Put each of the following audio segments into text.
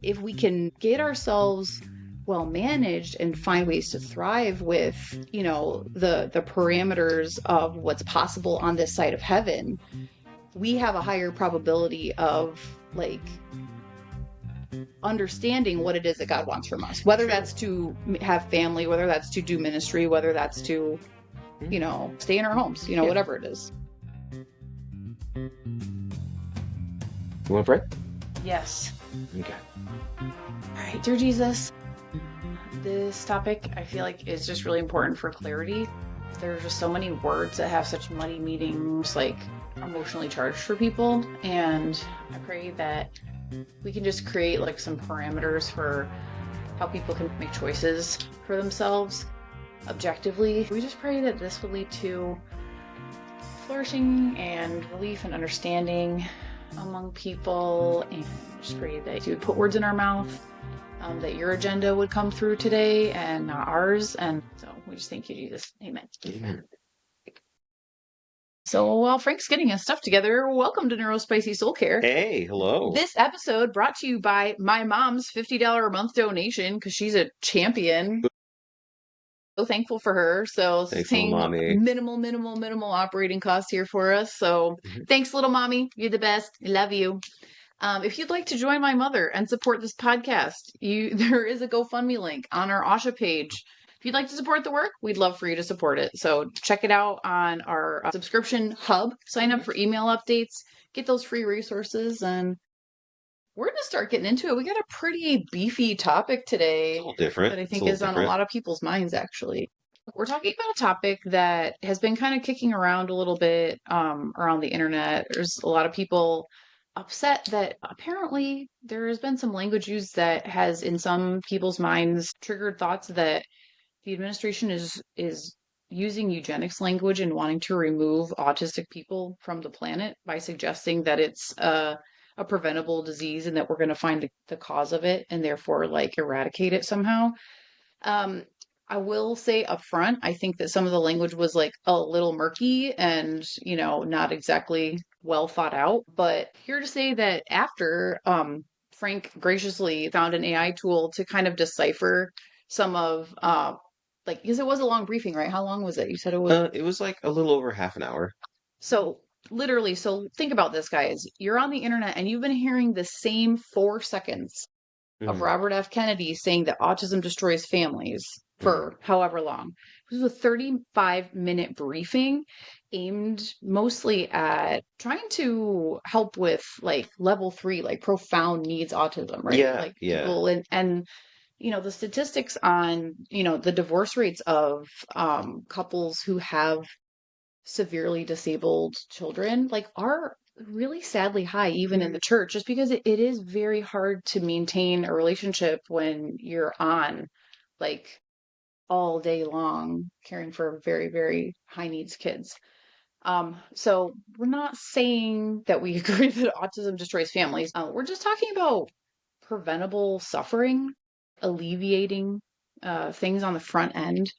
If we can get ourselves well managed and find ways to thrive with, the parameters of what's possible on this side of heaven, we have a higher probability of like understanding what it is that God wants from us, whether that's to have family, whether that's to do ministry, whether that's to, stay in our homes, whatever it is. You want to pray? Yes. Okay. All right, dear Jesus, this topic I feel like is just really important for clarity. There's just so many words that have such muddy meanings, like emotionally charged for people, and I pray that we can just create like some parameters for how people can make choices for themselves objectively. We just pray that this will lead to flourishing and relief and understanding among people, and just pray that you would put words in our mouth, that your agenda would come through today and not ours. And so we just thank you, Jesus. Amen. Amen. So while Frank's getting his stuff together, welcome to NeuroSpicy SoulCare. Hey, hello. This episode brought to you by my mom's $50 a month donation, because she's a champion. So thankful for her. So Thanks, paying little mommy. minimal operating costs here for us. So thanks, little mommy. You're the best. I love you. If you'd like to join my mother and support this podcast, there is a GoFundMe link on our Asha page. If you'd like to support the work, we'd love for you to support it. So check it out on our subscription hub. Sign up for email updates. Get those free resources, and we're going to start getting into it. We got a pretty beefy topic today. A little different. That I think is on a lot of people's minds, actually. We're talking about a topic that has been kind of kicking around a little bit around the internet. There's a lot of people upset that apparently there has been some language used that has, in some people's minds, triggered thoughts that the administration is using eugenics language and wanting to remove autistic people from the planet by suggesting that it's a preventable disease and that we're going to find the cause of it and therefore like eradicate it somehow. I will say up front, I think that some of the language was like a little murky and, not exactly well thought out. But here to say that after Frank graciously found an AI tool to kind of decipher some of because it was a long briefing, right? How long was it? You said it was It was like a little over half an hour. So literally, so think about this, guys. You're on the internet and you've been hearing the same 4 seconds of Robert F. Kennedy saying that autism destroys families for however long. This was a 35-minute briefing aimed mostly at trying to help with like level 3, like profound needs autism, right? Yeah, Like yeah. people and the statistics on, the divorce rates of couples who have severely disabled children like are really sadly high even in the church, just because it is very hard to maintain a relationship when you're on like all day long caring for very, very high needs kids. So we're not saying that we agree that autism destroys families. We're just talking about preventable suffering, alleviating things on the front end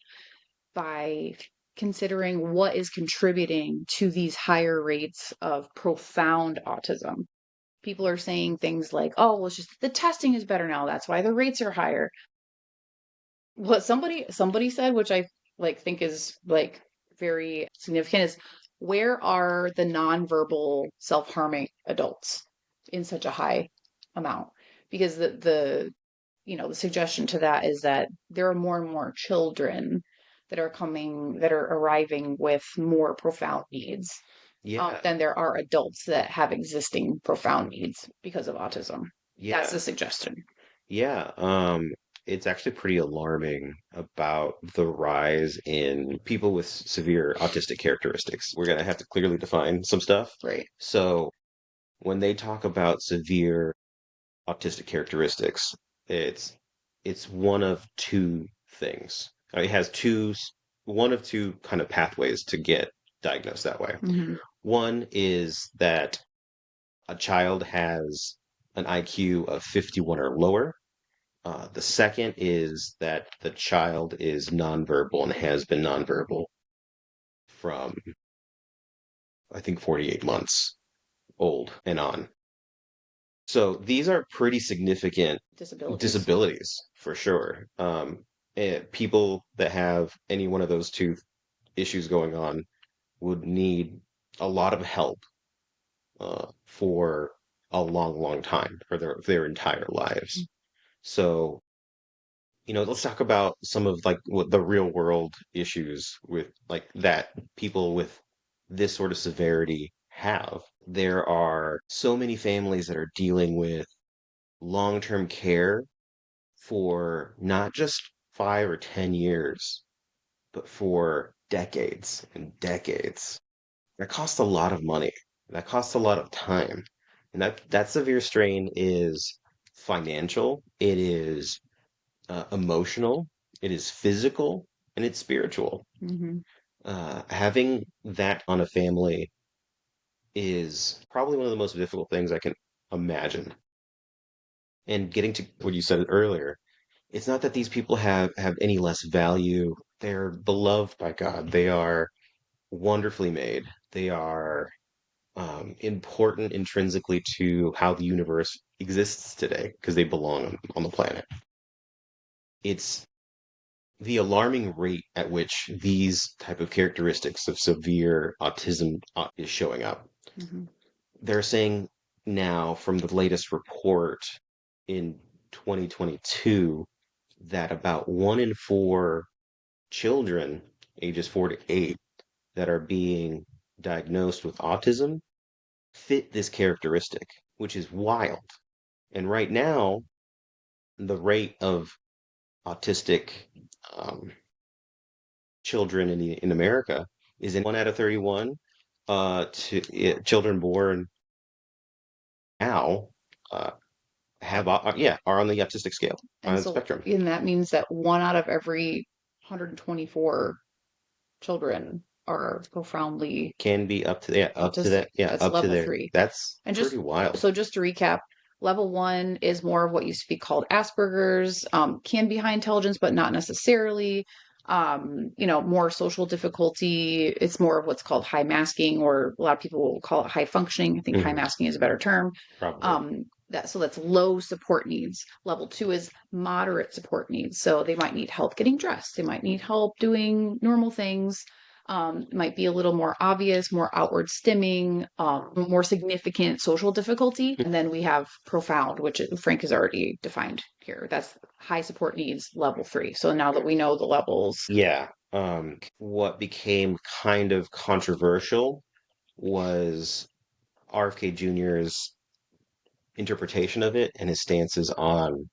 by considering what is contributing to these higher rates of profound autism. People are saying things like, oh, well, it's just the testing is better now. That's why the rates are higher. What somebody said, which I think is like very significant, is where are the nonverbal self-harming adults in such a high amount? Because the suggestion to that is that there are more and more children that are arriving with more profound needs than there are adults that have existing profound needs because of autism. Yeah. That's the suggestion. Yeah. It's actually pretty alarming about the rise in people with severe autistic characteristics. We're going to have to clearly define some stuff. Right. So when they talk about severe autistic characteristics, it's one of two things. It has one of two kind of pathways to get diagnosed that way. Mm-hmm. One is that a child has an IQ of 51 or lower. The second is that the child is nonverbal and has been nonverbal from, I think, 48 months old and on. So these are pretty significant Disabilities. disabilities for sure. People that have any one of those two issues going on would need a lot of help for a long, long time, for their entire lives. So, let's talk about some of like what the real world issues with like that people with this sort of severity have. There are so many families that are dealing with long-term care for not just 5 or 10 years, but for decades and decades. That costs a lot of money. That costs a lot of time. And that severe strain is financial, it is emotional, it is physical, and it's spiritual. Mm-hmm. Having that on a family is probably one of the most difficult things I can imagine. And getting to what you said earlier, it's not that these people have any less value. They're beloved by God. They are wonderfully made. They are important intrinsically to how the universe exists today because they belong on the planet. It's the alarming rate at which these type of characteristics of severe autism is showing up. Mm-hmm. They're saying now from the latest report in 2022 that about 1 in 4 children ages 4 to 8 that are being diagnosed with autism fit this characteristic, which is wild. And right now, the rate of autistic um, children in America is in 1 out of 31 children born now uh, have yeah are on the autistic scale on And the so, spectrum. and that means that one out of every 124 children are profoundly Can be up to up to autistic. that That's up to level there. three. That's And pretty wild. just to recap, level one is more of what used to be called Asperger's, can be high intelligence, but not necessarily. More social difficulty. It's more of what's called high masking, or a lot of people will call it high functioning. I think high Hmm. masking is a better term. Probably That's low support needs. Level two is moderate support needs. So they might need help getting dressed. They might need help doing normal things. Might be a little more obvious, more outward stimming, more significant social difficulty. And then we have profound, which Frank has already defined here. That's high support needs, level three. So now that we know the levels. yeah. What became kind of controversial was RFK Jr.'s interpretation of it and his stances on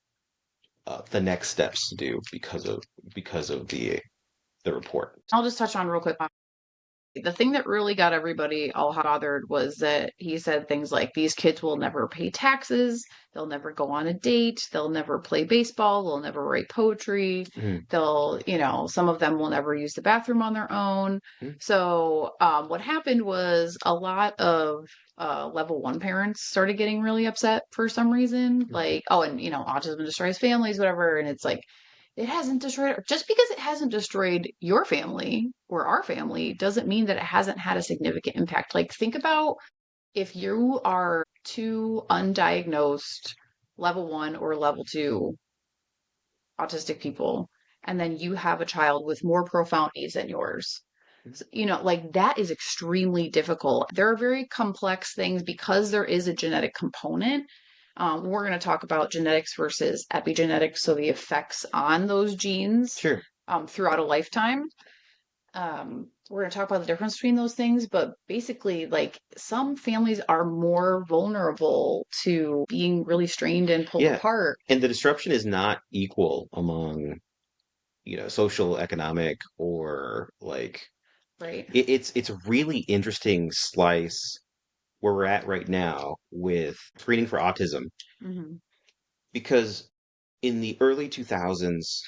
the next steps to do because of the report. I'll just touch on real quick. The thing that really got everybody all hot bothered was that he said things like these kids will never pay taxes, they'll never go on a date, they'll never play baseball, they'll never write poetry, Mhm. some of them will never use the bathroom on their own. Mhm. So what happened was a lot of level one parents started getting really upset for some reason, like, oh, and autism destroys families, whatever, and it's like it hasn't destroyed, just because it hasn't destroyed your family or our family doesn't mean that it hasn't had a significant impact. Like, think about if you are two undiagnosed level one or level two autistic people, and then you have a child with more profound needs than yours. Like that is extremely difficult. There are very complex things because there is a genetic component. We're going to talk about genetics versus epigenetics, so the effects on those genes Sure. throughout a lifetime. We're going to talk about the difference between those things, but basically, like some families are more vulnerable to being really strained and pulled Yeah. apart. And the disruption is not equal among, social, economic, or like Right. it's a really interesting slice where we're at right now with screening for autism Hmm. because in the early 2000s,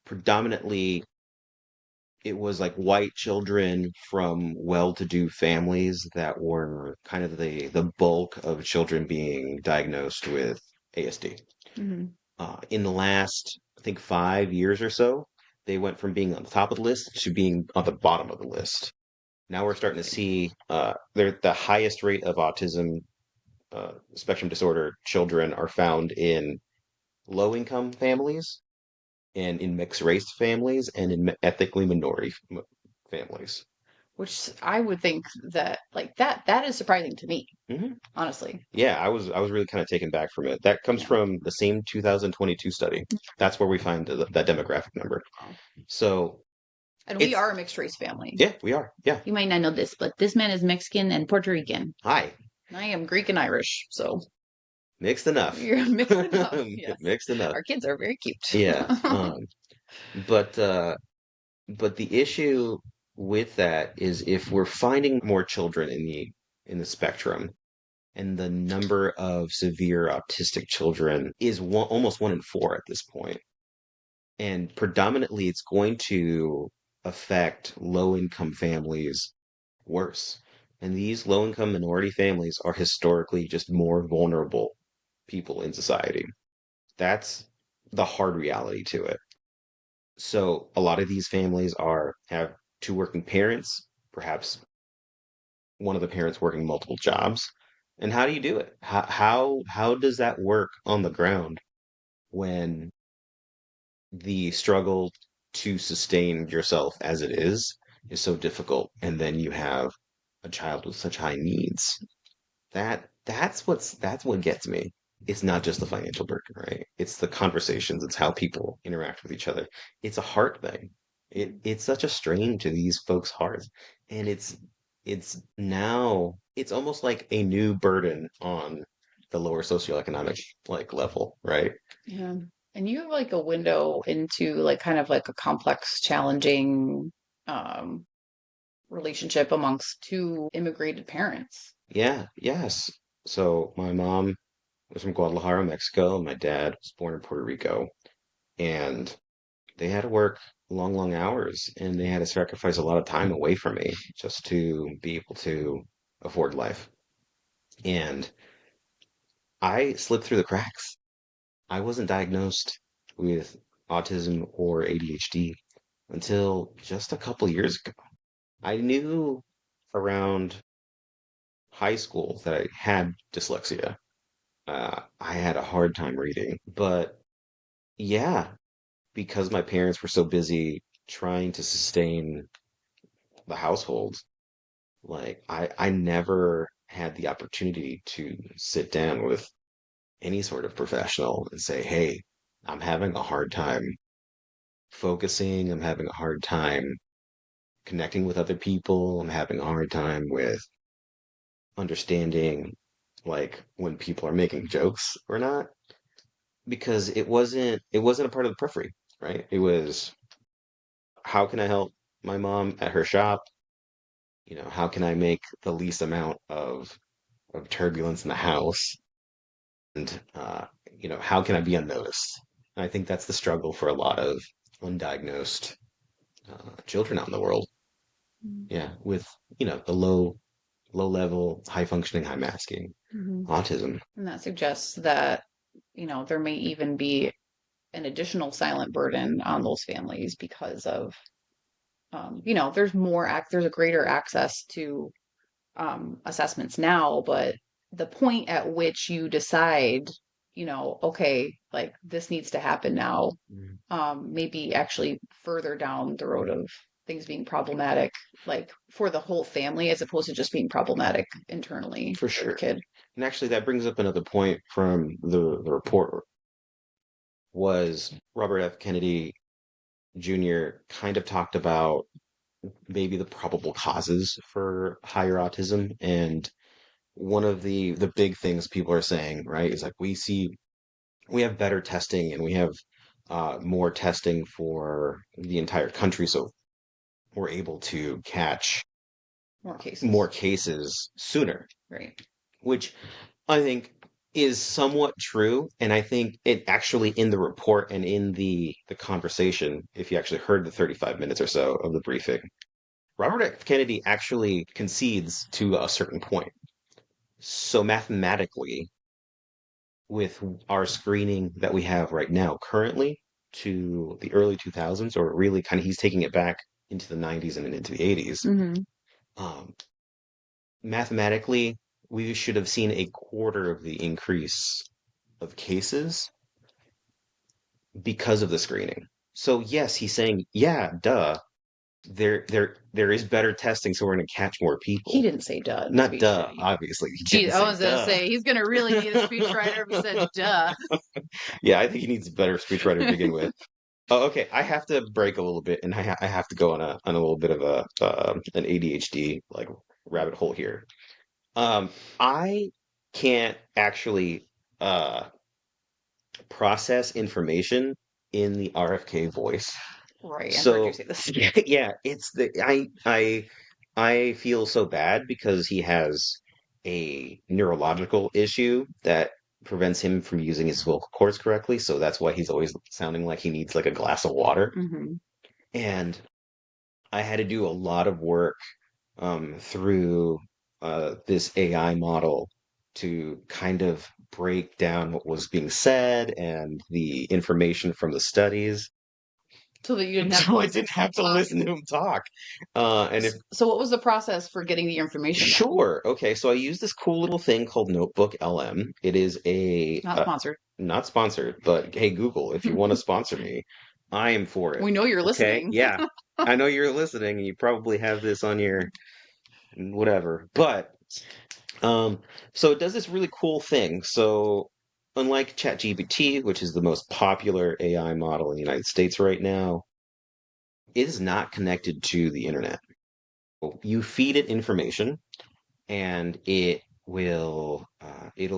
predominantly it was like white children from well-to-do families that were kind of the bulk of children being diagnosed with ASD. Hmm. In the last, I think, 5 years or so, they went from being on the top of the list to being on the bottom of the list. Now we're starting to see they're the highest rate of autism spectrum disorder children are found in low income families and in mixed race families and in ethnically minority families. Which I would think that like that is surprising to me, Hmm. honestly. Yeah, I was really kind of taken back from it. That comes Yeah. from the same 2022 study. That's where we find that demographic number. Wow. So And we it's are a mixed race family. yeah, we are. Yeah. You might not know this, but this man is Mexican and Puerto Rican. Hi. I am Greek and Irish, so Mixed enough. you're mixed enough. Yes. Mixed enough. Our kids are very cute. Yeah. But but the issue with that is if we're finding more children in the spectrum, and the number of severe autistic children is almost 1 in 4 at this point, and predominantly it's going to affect low income families worse. And these low income minority families are historically just more vulnerable people in society. That's the hard reality to it. So a lot of these families are have two working parents, perhaps one of the parents working multiple jobs. And how do you do it? How does that work on the ground when the struggle to sustain yourself as it is so difficult, and then you have a child with such high needs? That's what gets me. It's not just the financial burden, right? It's the conversations, it's how people interact with each other. It's a heart thing. It's such a strain to these folks' hearts. And it's almost like a new burden on the lower socioeconomic like level, right? Yeah. And you have like a window into like kind of like a complex, challenging um relationship amongst two immigrated parents. Yeah, yes. So my mom was from Guadalajara, Mexico, and my dad was born in Puerto Rico. And they had to work long, long hours, and they had to sacrifice a lot of time away from me just to be able to afford life. And I slipped through the cracks. I wasn't diagnosed with autism or ADHD until just a couple years ago. I knew around high school that I had dyslexia. I had a hard time reading, but yeah, because my parents were so busy trying to sustain the household, like I never had the opportunity to sit down with any sort of professional and say, "Hey, I'm having a hard time focusing. I'm having a hard time connecting with other people. I'm having a hard time with understanding like when people are making jokes or not." Because it wasn't a part of the periphery, right? It was, how can I help my mom at her shop? How can I make the least amount of turbulence in the house? And how can I be unnoticed? And I think that's the struggle for a lot of undiagnosed children out in the world. Yeah, with the low level, high functioning, high masking Mhm. autism. And that suggests that, there may even be an additional silent burden on those families because of, there's a greater access to assessments now, but the point at which you decide, okay, like this needs to happen now, Mm. maybe actually further down the road of things being problematic, like for the whole family, as opposed to just being problematic internally For for the sure. kid. And actually, that brings up another point from the report. Was Robert F. Kennedy Jr. kind of talked about maybe the probable causes for higher autism. And one of the big things people are saying, right, is like we have better testing, and we have more testing for the entire country, so we're able to catch More more cases, cases sooner, right? which I think is somewhat true. And I think it actually, in the report and in the conversation, if you actually heard the 35 minutes or so of the briefing, Robert F. Kennedy actually concedes to a certain point. So mathematically, with our screening that we have right now, currently to the early 2000s, or really kind of he's taking it back into the 90s and into the 80s, Mm-hmm. um, mathematically, we should have seen a quarter of the increase of cases because of the screening. So yes, he's saying, yeah, duh, there is better testing, so we're going to catch more He people. didn't say duh in the Not speech, did duh, he? obviously. He Gee, didn't I say was gonna duh. say he's gonna really need a speechwriter if he said duh. Yeah, I think he needs a better speechwriter to begin with. Oh, okay. I have to break a little bit, and I have to go on a little bit of a an ADHD like rabbit hole here. I can't actually uh process information in the RFK voice. Right, I've heard you So say this. yeah, yeah, it's the I feel so bad because he has a neurological issue that prevents him from using his vocal cords correctly. So that's why he's always sounding like he needs like a glass of water. Hmm. And I had to do a lot of work through this AI model to kind of break down what was being said and the information from the studies. So that you didn't have to So I listen didn't to him have to talk. listen to him talk. And if So what was the process for getting the information then? Sure, okay, so I use this cool little thing called Notebook LM. It is a Not sponsored. not sponsored, but hey Google, if you want to sponsor me, I am for it. We know you're Okay, listening. yeah, I know you're listening, and you probably have this on your whatever, but um, so it does this really cool thing. So unlike ChatGPT, which is the most popular AI model in the United States right now, it is not connected to the internet. You feed it information, and it'll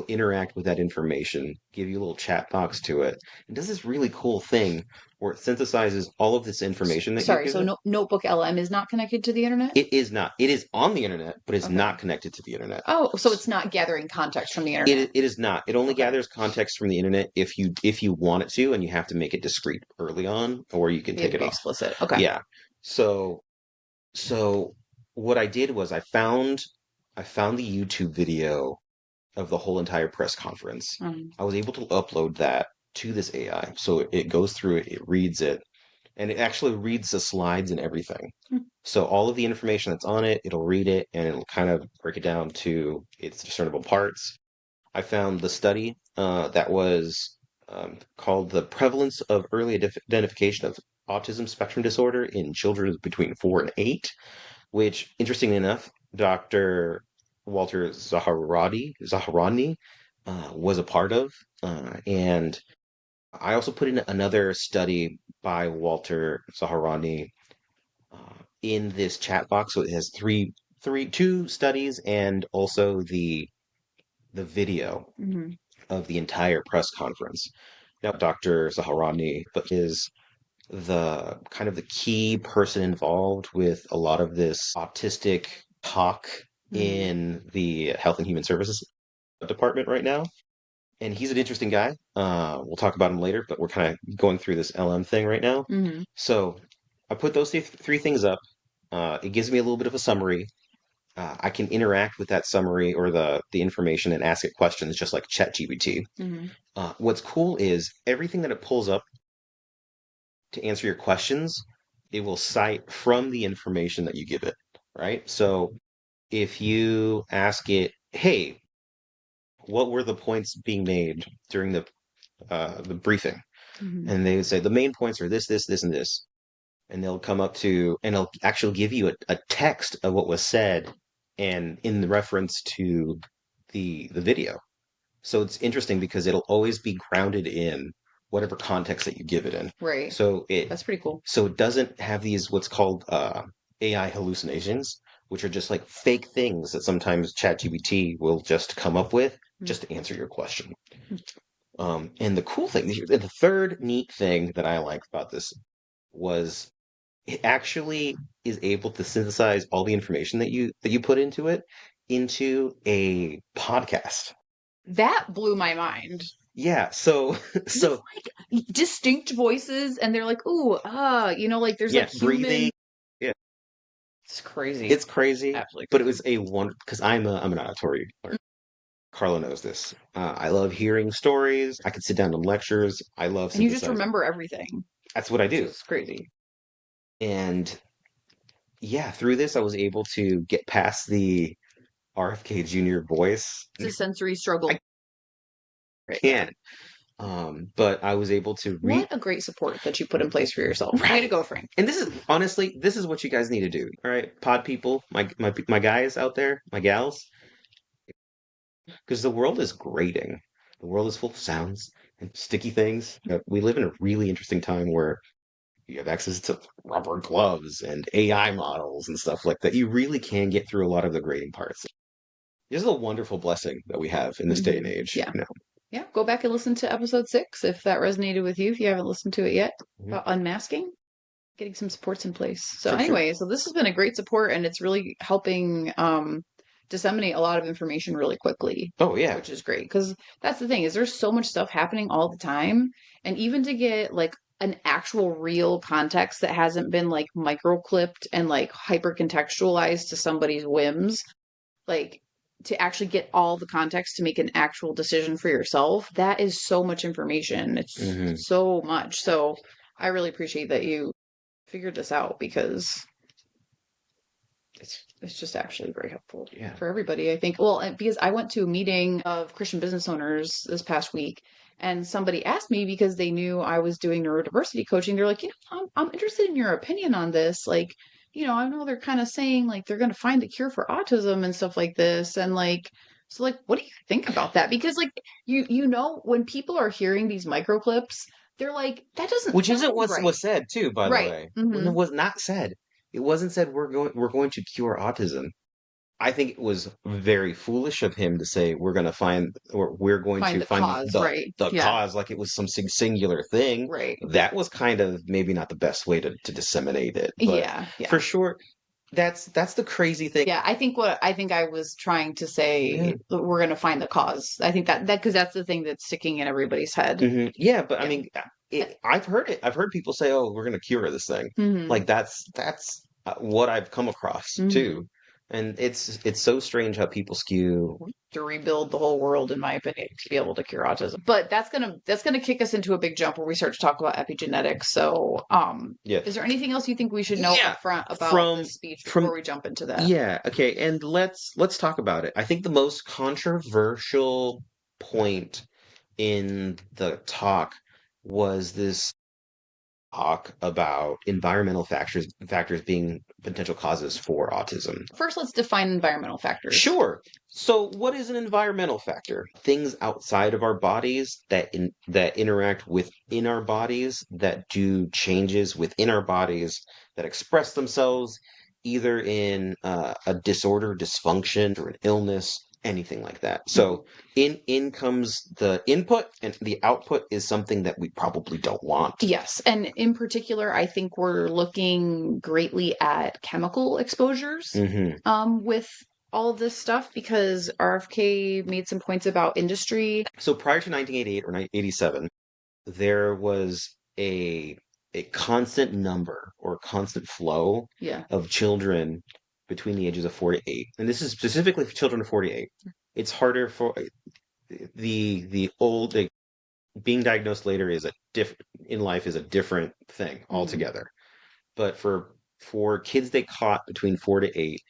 interact with that information, give you a little chat box to it. It does this really cool thing where it synthesizes all of this information that you Sorry, give so it. Notebook LM is not connected to the internet? It is not. It is on the internet, but it's Okay. not connected to the internet. Oh, so it's not gathering context from the internet. It is not. It only Okay. gathers context from the internet if you want it to, and you have to make it discreet early on, or you can You have take to it be off. explicit. Okay. Yeah. So so what I did was I found the YouTube video of the whole entire press conference. Mm. I was able to upload that to this AI. So it goes through it, it reads it, and it actually reads the slides and everything. Mm. So all of the information that's on it, it'll read it and it'll kind of break it down to its discernible parts. I found the study that was called The Prevalence of Early Identification of Autism Spectrum Disorder in Children Between 4 and 8, which, interestingly enough, Dr. Walter Zaharani was a part of. And I also put in another study by Walter Zaharani in this chat box. So it has two studies and also the video Hmm. of the entire press conference. Now, Dr. Zaharani is the kind of the key person involved with a lot of this autistic talk Hmm. in the Health and Human Services department right now. And he's an interesting guy. We'll talk about him later, but we're kind of going through this LM thing right now. Hmm. So I put those three things up. It gives me a little bit of a summary. I can interact with that summary or the information and ask it questions just like ChatGPT. Hmm. What's cool is everything that it pulls up to answer your questions, it will cite from the information that you give it, right? So if you ask it, hey, what were the points being made during the briefing? Hmm. And they would say the main points are this, this, this, and this. And they'll come up to, and it'll actually give you a text of what was said and in the reference to the video. So it's interesting because it'll always be grounded in whatever context that you give it in. Right. So it That's pretty cool. so it doesn't have these what's called AI hallucinations, which are just like fake things that sometimes ChatGPT will just come up with Mm. just to answer your question. And the cool thing, the third neat thing that I liked about this was it actually is able to synthesize all the information that you put into it into a podcast. That blew my mind. Yeah, so Because it's so like distinct voices, and they're like, ooh, like there's like yeah, human. breathing. Yeah, It's crazy. it's crazy, Absolutely but it crazy. was a wonder because I'm an auditory learner. Carla knows this. I love hearing stories. I could sit down in lectures. I love And you just synthesizing. remember everything, That's what I which do. is crazy. And yeah, through this, I was able to get past RFK Jr. voice. It's a sensory struggle. I Right, yeah. can't. But I was able to read. What a great support that you put in place for yourself. Way to Right. go, Frank. And this is honestly, this is what you guys need to do. All right, pod people, my guys out there, my gals, because the world is grating. The world is full of sounds and sticky things. We live in a really interesting time where you have access to rubber gloves and AI models and stuff like that. You really can get through a lot of the grading parts. This is a wonderful blessing that we have in this day and age. Yeah. Yeah. Go back and listen to episode 6 if that resonated with you, if you haven't listened to it yet, Mhm. about unmasking, getting some supports in place. So For sure. anyway, so this has been a great support and it's really helping disseminate a lot of information really quickly, Oh yeah. which is great because that's the thing is there's so much stuff happening all the time, and even to get like an actual real context that hasn't been like micro clipped and like hyper contextualized to somebody's whims, like to actually get all the context to make an actual decision for yourself, that is so much information. It's Hmm. so much. So I really appreciate that you figured this out because it's just actually very helpful Yeah. for everybody, I think. Well, because I went to a meeting of Christian business owners this past week, and somebody asked me because they knew I was doing neurodiversity coaching. They're like, I'm interested in your opinion on this. Like, I know they're kind of saying like they're going to find the cure for autism and stuff like this, and like. So like what do you think about that? Because like when people are hearing these micro clips, they're like, that doesn't Which sound isn't what right. was said too, by the Right. way. When Mm-hmm. it was not said. It wasn't said we're going to cure autism. I think it was very foolish of him to say we're going to find or we're going Find to the find cause, right. the Yeah. cause like it was some singular thing. Right. That was kind of maybe not the best way to disseminate it, but Yeah, for yeah. sure, that's the crazy thing. Yeah, I think I was trying to Yeah. say that we're gonna find the cause. I think that because that's the thing that's sticking in everybody's head. Yeah, but I Yeah. mean, I've heard it. I've heard people say, "Oh, we're going to cure this thing." Mm-hmm. Like that's what I've come across Mm-hmm. too, and it's so strange how people skew. To rebuild the whole world, in my opinion, to be able to cure autism. But that's gonna kick us into a big jump where we start to talk about epigenetics. So, Yeah, is there anything else you think we should know yeah. up front about From this speech from before we jump into that? yeah. Okay, and let's talk about it. I think the most controversial point in the talk was this talk about environmental factors being potential causes for autism. First, let's define environmental factors. Sure. So, what is an environmental factor? Things outside of our bodies that interact within our bodies, that do changes within our bodies, that express themselves either in a disorder, dysfunction, or an illness, anything like that. Mhm. So, in comes the input, and the output is something that we probably don't want. Yes, and in particular, I think we're looking greatly at chemical exposures Hmm. with all of this stuff because RFK made some points about industry. So, prior to 1988 or 1987, there was a constant number or constant flow Yeah. of children between the ages of 4 to 8, and this is specifically for children of 4 to 8. It's harder for the old being diagnosed later is a different in life is a different thing Mhm. altogether. But for kids they caught between 4 to 8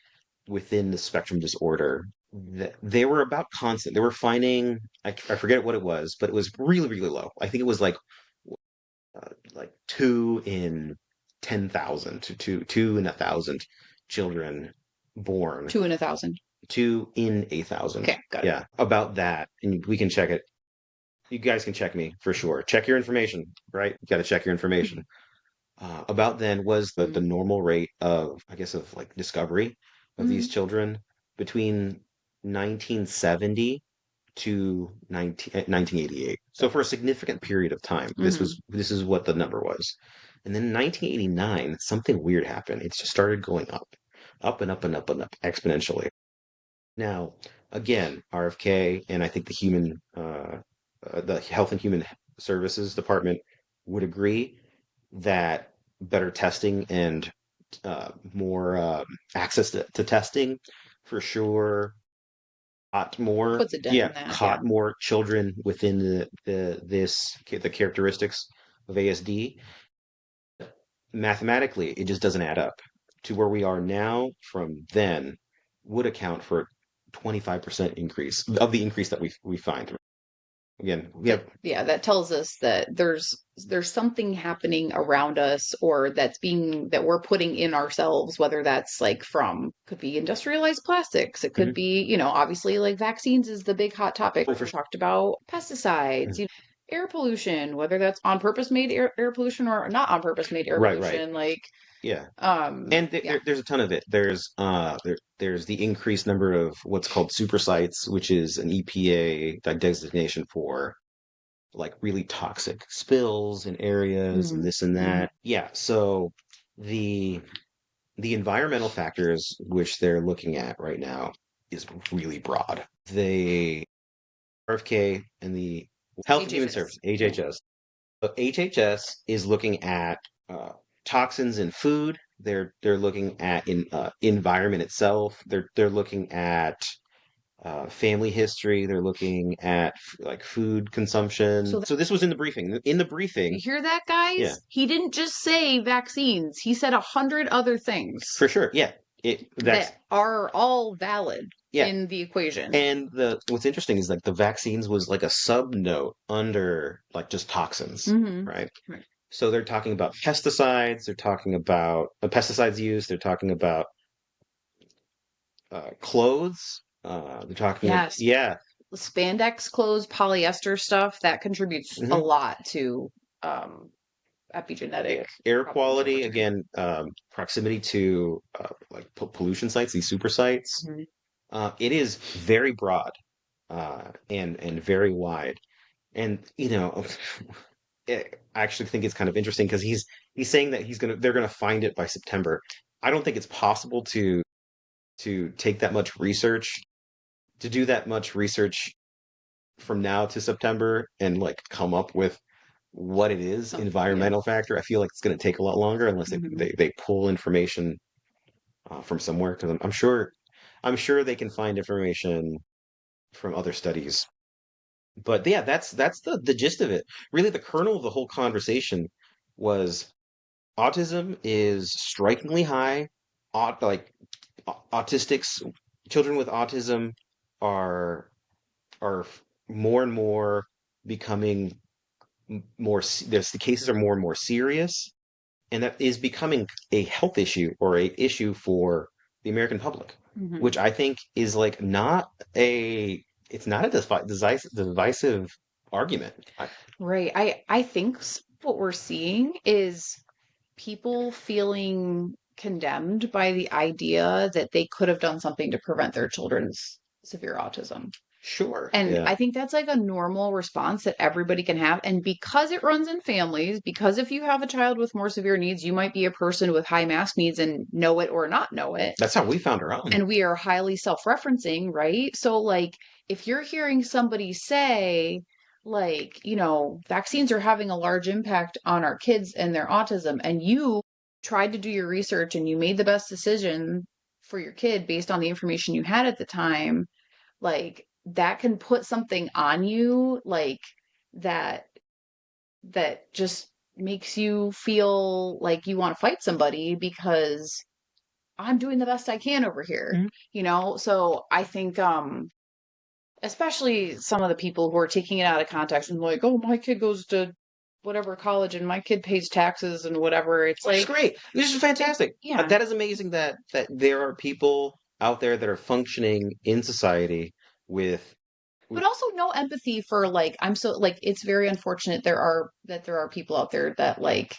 within the spectrum disorder, they were about constant. They were finding I forget what it was, but it was really really low. I think it was like 2 in 10,000 to two in 1,000 children born, 2 in 1,000. 2 in 1,000. Okay, got it. Yeah, about that, and we can check it. You guys can check me for sure. Check your information, right? You got to check your information. About then was the Mhm. normal rate of, I guess, of like discovery of these Mhm. children between 1970 to 1988. So for a significant period of time, Mhm. this is what the number was. And then in 1989, something weird happened. It just started going up and up and up and up exponentially. Now, again, RFK and I think the Health and Human Services Department would agree that better testing and more access to testing for sure caught more, Puts a dent yeah, in that, yeah. caught more children within the characteristics of ASD. Mathematically, it just doesn't add up to where we are now from then would account for 25% increase of the increase that we find. Again, we have that tells us that there's something happening around us, or that we're putting in ourselves, whether that's like from, could be industrialized plastics, it could mhm. be, obviously like vaccines is the big hot topic. Oh, We for sure. talked about pesticides, Mhm. air pollution, whether that's on purpose made air pollution or not on purpose made air Right, right. pollution, like Yeah. And yeah. there's a ton of it. There's the increased number of what's called super sites, which is an EPA designation for like really toxic spills in areas and this and Mm-hmm. that. Yeah, so the the environmental factors which they're looking at right now is really broad. The RFK and the Health and Human HHS. Services, HHS. But HHS is looking at uh, toxins in food. They're looking at in environment itself. They're looking at family history. They're looking at like food consumption. So So this was in the briefing. In the you briefing, hear that, yeah, guys? He didn't just say vaccines. He said 100 other things for sure, yeah, that's that are all valid yeah. in the equation. And the what's interesting is like the vaccines was like a sub note under like just toxins, Mm-hmm. right? Right. So they're talking about pesticides. They're talking about pesticides use. They're talking about clothes. They're talking about Yes. yeah. Spandex clothes, polyester stuff, that contributes a Hmm. lot to um, epigenetic Yeah, air problems over quality time. again, proximity to like pollution sites, these super sites. Mhm. It is very broad and very wide. And I actually think it's kind of interesting because he's saying that they're gonna find it by September. I don't think it's possible to take that much research to do that much research from now to September and like come up with what it is Yeah. environmental factor. I feel like it's going to take a lot longer unless Hmm. they pull information from somewhere because I'm sure they can find information from other studies. But yeah, that's the gist of it. Really, the kernel of the whole conversation was autism is strikingly high. Like autistics, children with autism are are more and more becoming more. There's the cases are more and more serious, and that is becoming a health issue or a issue for the American public, Hmm. which I think is like not a it's not a divisive argument. Right. I think what we're seeing is people feeling condemned by the idea that they could have done something to prevent their children's severe autism. Sure, And yeah, I think that's like a normal response that everybody can have. And because it runs in families, because if you have a child with more severe needs, you might be a person with high mask needs and know it or not know it. that's how we found our own. And we are highly self-referencing, right? So like if you're hearing somebody say like, vaccines are having a large impact on our kids and their autism, and you tried to do your research and you made the best decision for your kid based on the information you had at the time, like that can put something on you like that that just makes you feel like you want to fight somebody because I'm doing the best I can over here, Mhm. So I think especially some of the people who are taking it out of context and like, oh, my kid goes to whatever college and my kid pays taxes and whatever. It's Which is like, great. This is fantastic. yeah. That is amazing that there are people out there that are functioning in society with But with also no empathy for like, I'm so like, it's very unfortunate there are people out there that like,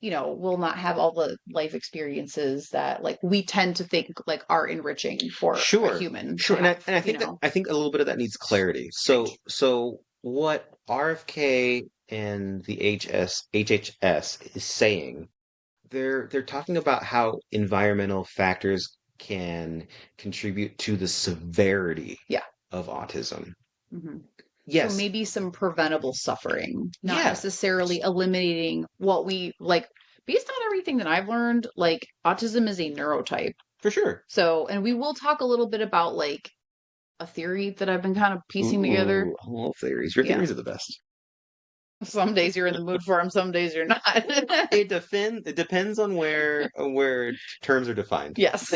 will not have all the life experiences that like we tend to think like are enriching for a sure, human to sure, have, and I think a little bit of that needs clarity. So what RFK and the HHS is saying, they're talking about how environmental factors can contribute to the severity Yeah. of autism. Hmm. So Yes, maybe some preventable suffering, not yeah, necessarily eliminating what we like. Based on everything that I've learned, like autism is a neurotype. for sure. So, and we will talk a little bit about like a theory that I've been kind of piecing together. Ooh, I love theories. Your Yeah. theories are the best. Some days you're in the mood for them, some days you're not. It depends on where terms are defined. Yes.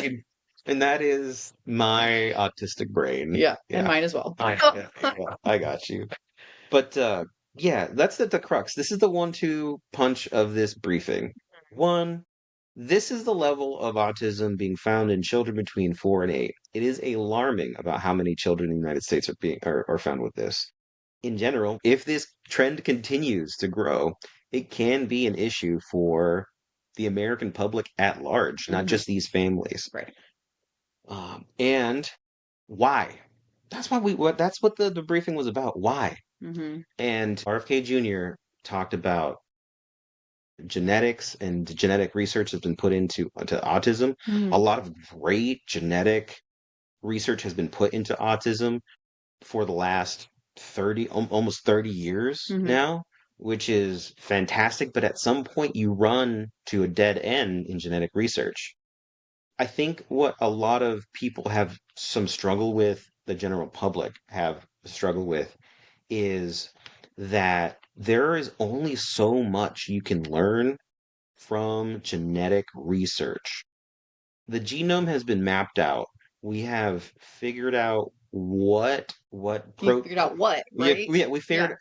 And that is my autistic brain. Yeah, and Yeah. mine as well. Yeah, I got you. But yeah, that's the crux. This is the 1-2 punch of this briefing. One, this is the level of autism being found in children between 4 and 8. It is alarming about how many children in the United States are found with this. In general, if this trend continues to grow, it can be an issue for the American public at large, not Mhm. just these families. Right. And why? That's what the briefing was about. Why? Mhm. And RFK Jr. talked about genetics, and genetic research has been put into autism. A Mhm. lot of great genetic research has been put into autism for the last almost 30 years Mhm. now, which is fantastic. But at some point, you run to a dead end in genetic research. I think what a lot of people have some struggle with, the general public have struggled with, is that there is only so much you can learn from genetic research. The genome has been mapped out. We have figured out what You figured out what, right? yeah,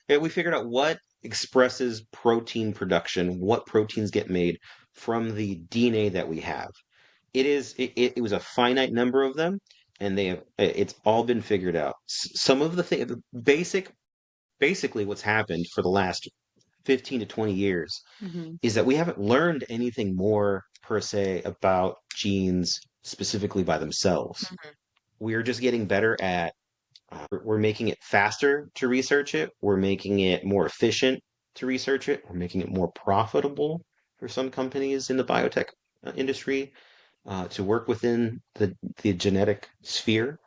Yeah. we figured out what expresses protein production, what proteins get made from the DNA that we have. It was a finite number of them, and it's all been figured out. Some of the things, basically what's happened for the last 15 to 20 years Mhm. is that we haven't learned anything more per se about genes specifically by themselves. Mhm. We're just getting better at we're making it faster to research it. We're making it more efficient to research it. We're making it more profitable for some companies in the biotech industry to work within the genetic sphere.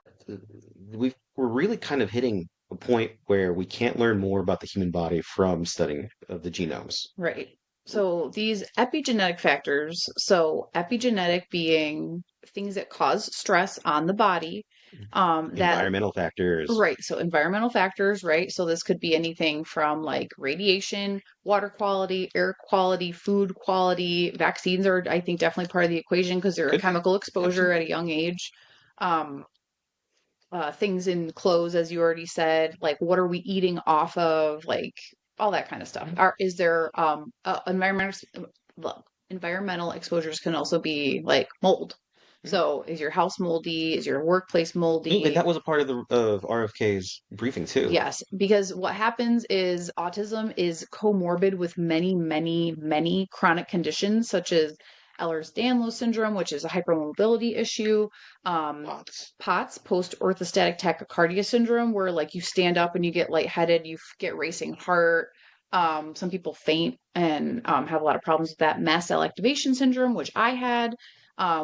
We're really kind of hitting a point where we can't learn more about the human body from studying of the genomes. Right. So these epigenetic factors, so epigenetic being things that cause stress on the body, that Environmental factors. right. So environmental factors, right? So this could be anything from like radiation, water quality, air quality, food quality. Vaccines are, I think, definitely part of the equation because they're a Could be. chemical exposure at Absolutely. a young age. Um, things in clothes, as you already said, like what are we eating off of, like all that kind of stuff. Is there environmental exposures can also be like mold. Mhm. So is your house moldy? Is your workplace Ooh, and moldy? that was a part of the of RFK's briefing too. Yes, because what happens is autism is comorbid with many, many, many chronic conditions such as Ehlers-Danlos syndrome, which is a hypermobility issue, POTS, post-orthostatic tachycardia syndrome, where like you stand up and you get lightheaded, get racing heart. Some people faint and have a lot of problems with that. Mast cell activation syndrome, which I had,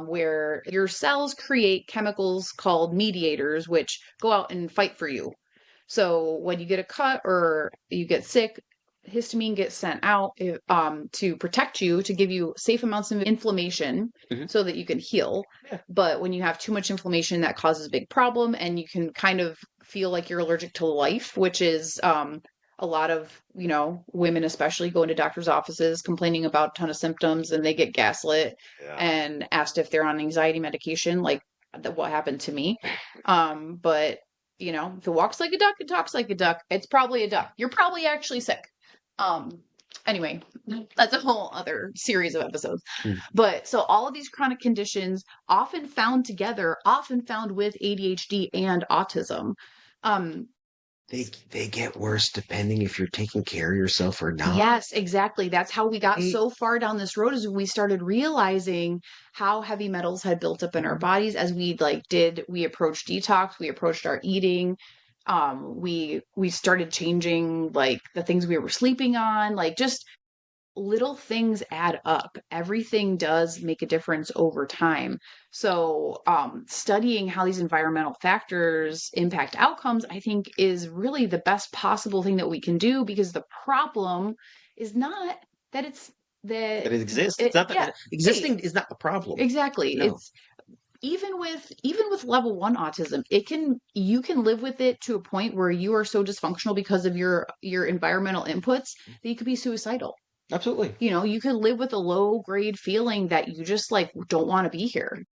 where your cells create chemicals called mediators, which go out and fight for you. So when you get a cut or you get sick, histamine gets sent out to protect you, to give you safe amounts of inflammation Hmm. so that you can heal. Yeah. But when you have too much inflammation, that causes a big problem, and you can kind of feel like you're allergic to life, which is a lot of, women especially go into doctors' offices complaining about a ton of symptoms, and they get gaslit Yeah. and asked if they're on anxiety medication, like what happened to me. But if it walks like a duck, it talks like a duck. It's probably a duck. You're probably actually sick. Um, anyway, that's a whole other series of episodes. Mm. But so all of these chronic conditions, often found together, often found with ADHD and autism. Um, They get worse depending if you're taking care of yourself or not. Yes, exactly. That's how we got They, so far down this road, is we started realizing how heavy metals had built up in our bodies as we approached detox, we approached our eating. We started changing like the things we were sleeping on, like just little things add up. Everything does make a difference over time. So, studying how these environmental factors impact outcomes, I think, is really the best possible thing that we can do, because the problem is not that it's that that it exists. It's it, not yeah, that right, existing is not the problem. exactly. No. It's even with level 1 autism, you can live with it to a point where you are so dysfunctional because of your environmental inputs that you could be suicidal. Absolutely. You could live with a low grade feeling that you just like don't want to be here.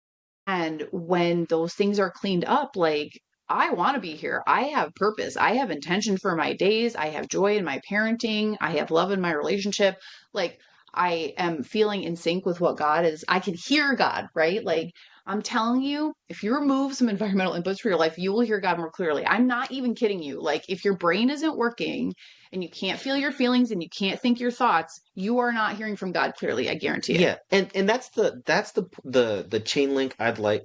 And when those things are cleaned up, like, I want to be here. I have purpose. I have intention for my days. I have joy in my parenting. I have love in my relationship. Like, I am feeling in sync with what God is. I can hear God, right? Like, I'm telling you, if you remove some environmental inputs for your life, you will hear God more clearly. I'm not even kidding you. Like, if your brain isn't working and you can't feel your feelings and you can't think your thoughts, you are not hearing from God clearly. I guarantee it. Yeah, and that's the chain link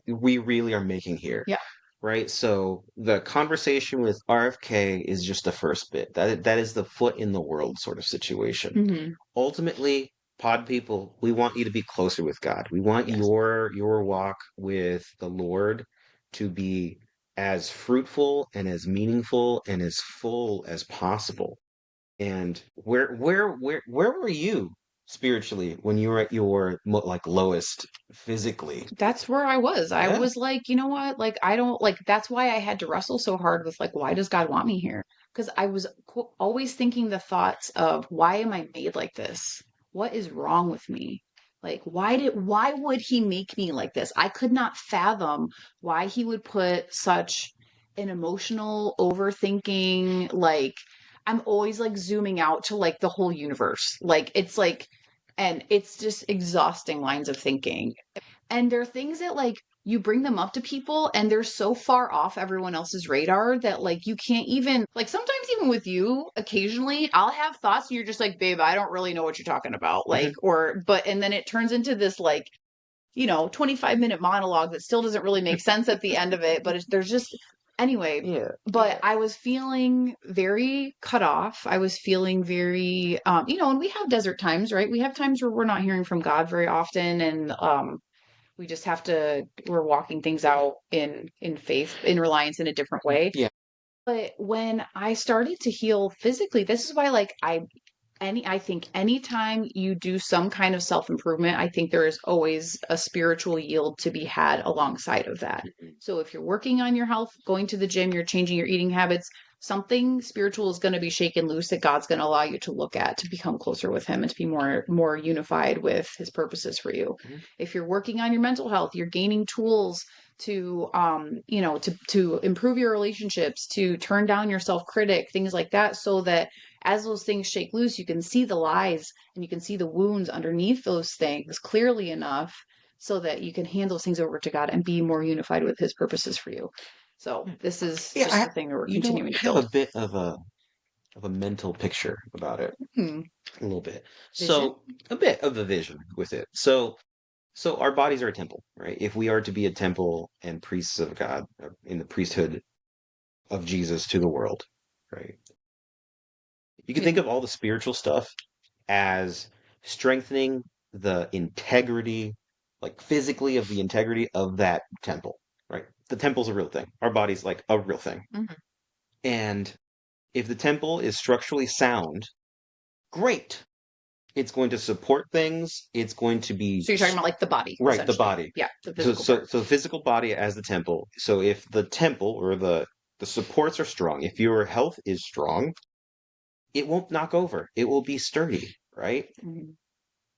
we really are making here, Yeah. right? So the conversation with RFK is just the first bit. That is the foot in the world sort of situation. Hmm. Ultimately, pod people, we want you to be closer with God. We want Yes. your walk with the Lord to be as fruitful and as meaningful and as full as possible. And where were you spiritually when you were at your like lowest physically? That's where I was. I Yeah. was like, you know what? Like, I don't like, that's why I had to wrestle so hard with, like, why does God want me here? Because I was always thinking the thoughts of, why am I made like this? What is wrong with me? Like, why would he make me like this? I could not fathom why he would put such an emotional, overthinking, like, I'm always like zooming out to like the whole universe. Like, it's like, and it's just exhausting lines of thinking. And they're things that like you bring them up to people and they're so far off everyone else's radar that like you can't even like sometimes even with you occasionally I'll have thoughts and you're just like, babe, I don't really know what you're talking about. Like, Hmm. or but and then it turns into this like, 25-minute monologue that still doesn't really make sense at the end of it, but there's just anyway. Yeah. But I was feeling very cut off. I was feeling very and we have desert times, right? We have times where we're not hearing from God very often, and we just have to we're walking things out in faith, in reliance, in a different way. Yeah. But when I started to heal physically, this is why like I think anytime you do some kind of self-improvement, I think there is always a spiritual yield to be had alongside of that. Mhm. So if you're working on your health, going to the gym, you're changing your eating habits, something spiritual is going to be shaken loose that God's going to allow you to look at to become closer with him and to be more unified with his purposes for you. Mhm. If you're working on your mental health, you're gaining tools to to improve your relationships, to turn down your self-critic, things like that, so that as those things shake loose, you can see the lies and you can see the wounds underneath those things clearly enough so that you can hand those things over to God and be more unified with his purposes for you. So this is Yeah, just the thing that we're continuing I to have a build. bit of a mental picture about it, Hmm. a little bit. Vision? So a bit of a vision with it. So our bodies are a temple, right? If we are to be a temple and priests of God in the priesthood of Jesus to the world, right? You can think Hmm. of all the spiritual stuff as strengthening the integrity, like physically of the integrity of that temple, right? The temple's a real thing. Our body's like a real thing. Hmm. And if the temple is structurally sound, great. It's going to support things. It's going to be So you're talking about like the body, right, the essentially. body. Yeah, the So physical so part. so the physical body as the temple. So if the temple or the supports are strong, if your health is strong, it won't knock over. It will be sturdy, right? Hmm.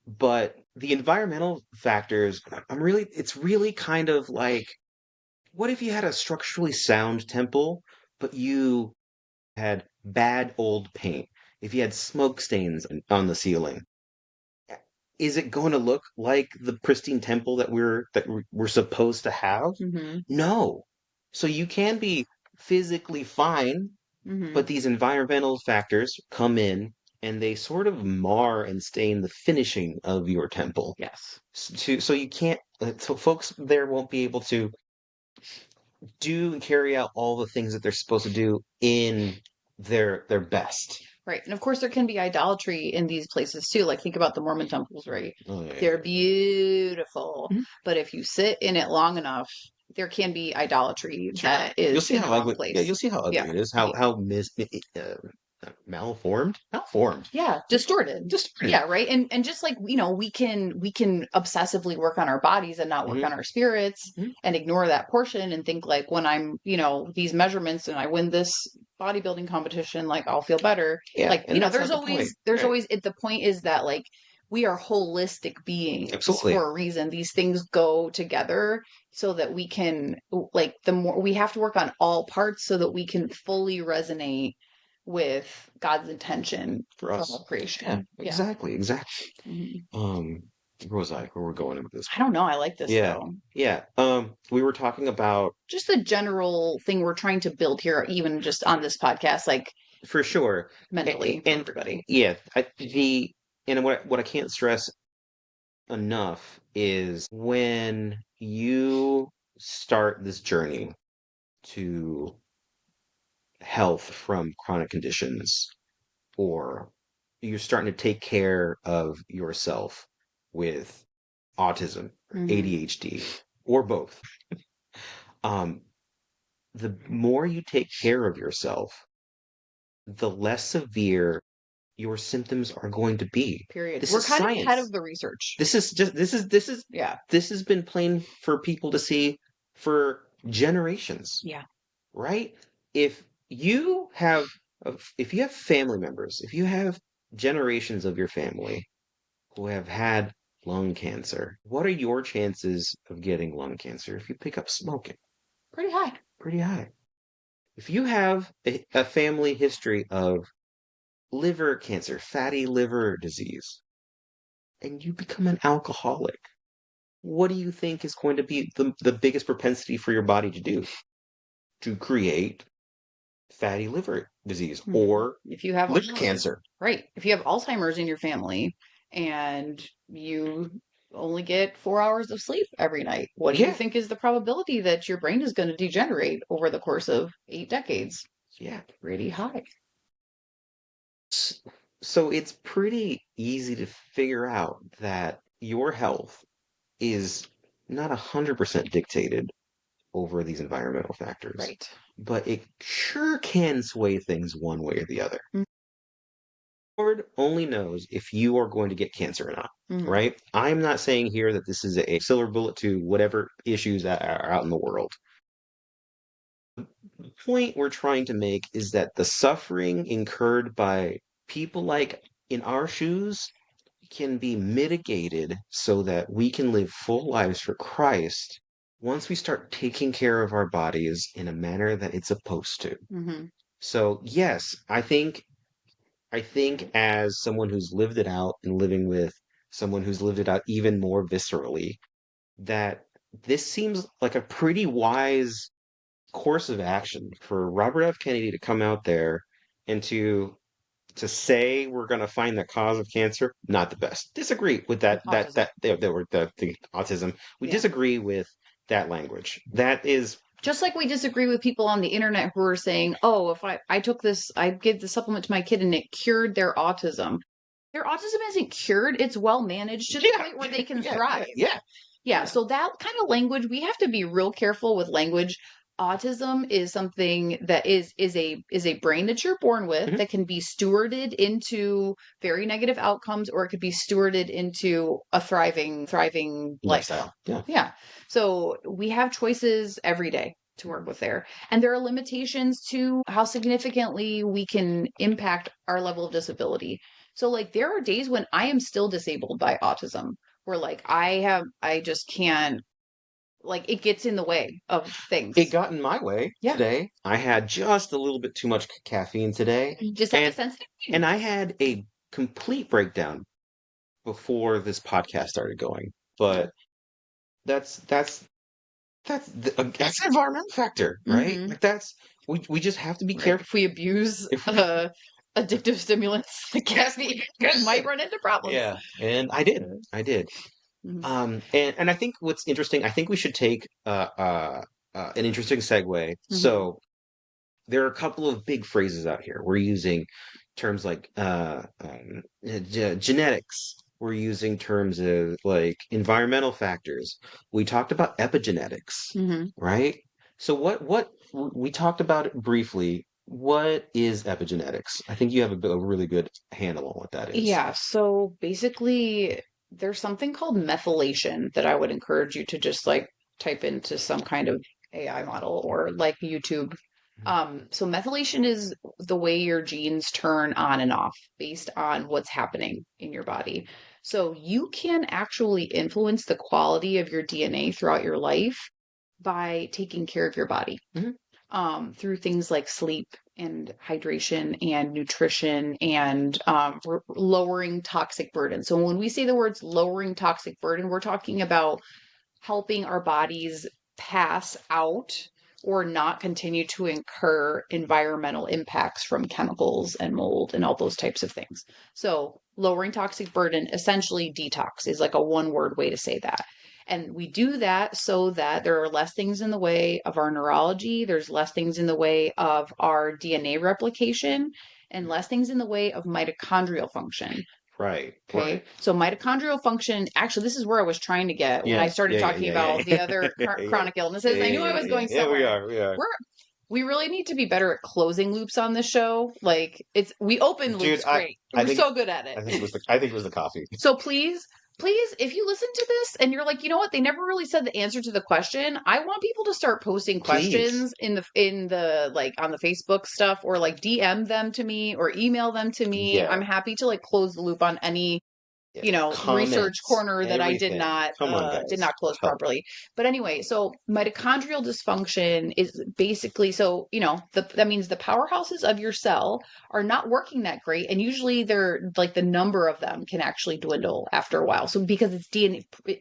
But the environmental factors, it's really kind of like, what if you had a structurally sound temple, but you had bad old paint? If you had smoke stains on the ceiling, is it going to look like the pristine temple that we're supposed to have? Hmm. No. So you can be physically fine, Hmm. but these environmental factors come in and they sort of mar and stain the finishing of your temple. Yes. So you can't, so folks there won't be able to do and carry out all the things that they're supposed to do in their best. Right. And of course, there can be idolatry in these places too. Like, think about the Mormon temples, right? Oh yeah, They're yeah. beautiful. Mhm. But if you sit in it long enough, there can be idolatry Sure. that You'll is see in how the wrong ugly. Yeah, place. you'll see how Yeah. ugly it is. Right. Malformed. Yeah. Distorted. Distorted. Yeah. Right. And just like, we can obsessively work on our bodies and not work Hmm. on our spirits Hmm. and ignore that portion and think like, when I'm, these measurements and I win this bodybuilding competition, like, I'll feel better. Yeah, Like, and that's there's not the point, always there's right? always the point is that like we are holistic beings Absolutely. for a reason. These things go together so that we can, like, the more we have to work on all parts so that we can fully resonate with God's intention For for us. all creation. Yeah, Yeah. exactly, exactly. Mhm. Where was I? Where we're going with this? I don't know. I like this Yeah, though. yeah. We were talking about Just the general thing we're trying to build here, even just on this podcast, like for sure, mentally for and everybody. yeah, and what I can't stress enough is when you start this journey to health from chronic conditions, or you're starting to take care of yourself with autism, Hmm. ADHD, or both. Um, the more you take care of yourself, the less severe your symptoms are going to be. Period. This We're is kind of ahead science. of the research. This is Yeah. this has been plain for people to see for generations, Yeah. right? If you have if you have family members, if you have generations of your family who have had lung cancer, what are your chances of getting lung cancer if you pick up smoking? Pretty high. Pretty high. If you have a family history of liver cancer, fatty liver disease, and you become an alcoholic, what do you think is going to be the biggest propensity for your body to do? To create fatty liver disease Mhm. or If you have, liver cancer. right, if you have Alzheimer's in your family and you only get 4 hours of sleep every night, what do you Yeah, think is the probability that your brain is going to degenerate over the course of 8 decades? yeah. Pretty high. S- So it's pretty easy to figure out that your health is not 100% dictated over these environmental factors, Right. but it sure can sway things one way or the other. Lord only knows if you are going to get cancer or not, Mm-hmm. right? I'm not saying here that this is a silver bullet to whatever issues that are out in the world. The point we're trying to make is that the suffering incurred by people like in our shoes can be mitigated so that we can live full lives for Christ once we start taking care of our bodies in a manner that it's supposed to. Mm-hmm. So, yes, I think as someone who's lived it out and living with someone who's lived it out even more viscerally, that this seems like a pretty wise course of action for Robert F. Kennedy to come out there and to say we're going to find the cause of cancer. Not the best. Disagree with Autism. the autism. We Yeah. disagree with that language. That is, Just like we disagree with people on the internet who are saying, oh, if I took this, I gave the supplement to my kid and it cured their autism. Their autism isn't cured, it's well managed to the yeah, point where they can yeah, thrive. yeah, Yeah, yeah. so that kind of language, we have to be real careful with language. Autism is something that is a brain that you're born with Mhm. that can be stewarded into very negative outcomes, or it could be stewarded into a thriving life. Lifestyle. Yeah. Yeah. So we have choices every day to work with there. And there are limitations to how significantly we can impact our level of disability. So like there are days when I am still disabled by autism where like I just can't, like it gets in the way of It things. got in my way Yeah. today. I had just a little bit too much caffeine today, You just have a and sensitive and brain. I had a complete breakdown before this podcast started going. Yeah. But that's that's an environmental factor, right? Hmm. Like that's we just have to be Right. careful. If we abuse If addictive stimulants like caffeine, we might run into problems. yeah, and I did. Mm-hmm. And I think what's interesting, I think we should take an interesting segue. Hmm. So there are a couple of big phrases out here. We're using terms like genetics. We're using terms of like environmental factors. We talked about epigenetics, Hmm. right? So what we talked about it briefly. What is epigenetics? I think you have a really good handle on what that is. Yeah, so basically, there's something called methylation that I would encourage you to just like type into some kind of AI model or like YouTube. So methylation is the way your genes turn on and off based on what's happening in your body. So you can actually influence the quality of your DNA throughout your life by taking care of your body through things like sleep and hydration and nutrition and lowering toxic burden. So when we say the words lowering toxic burden, we're talking about helping our bodies pass out or not continue to incur environmental impacts from chemicals and mold and all those types of things. So, lowering toxic burden, essentially detox, is like a one word way to say that. And we do that so that there are less things in the way of our neurology, there's less things in the way of our DNA replication, and less things in the way of mitochondrial function. Right. Okay. Right. So mitochondrial function, actually, this is where I was trying to get when I Yeah. started Yeah. Yeah. talking Yeah. about the Yeah. other Yeah. chronic Yeah. illnesses. I Yeah. knew I Yeah. was Yeah. going Yeah. We somewhere. are. We are. We really need to be better at closing loops on this show. Like we open Dude, loops great. I We're think so good at it. I think it was the coffee. So please, if you listen to this and you're like, you know what, they never really said the answer to the question. I want people to start posting Please. questions in the like on the Facebook stuff or like DM them to me or email them to me. I'm Yeah. happy to like close the loop on any Yeah. research Comments, corner that I everything. Come on, did guys. not close Help. properly. But anyway, so mitochondrial dysfunction is basically so, that means the powerhouses of your cell are not working that great, and usually they're like the number of them can actually dwindle after a while. So because it's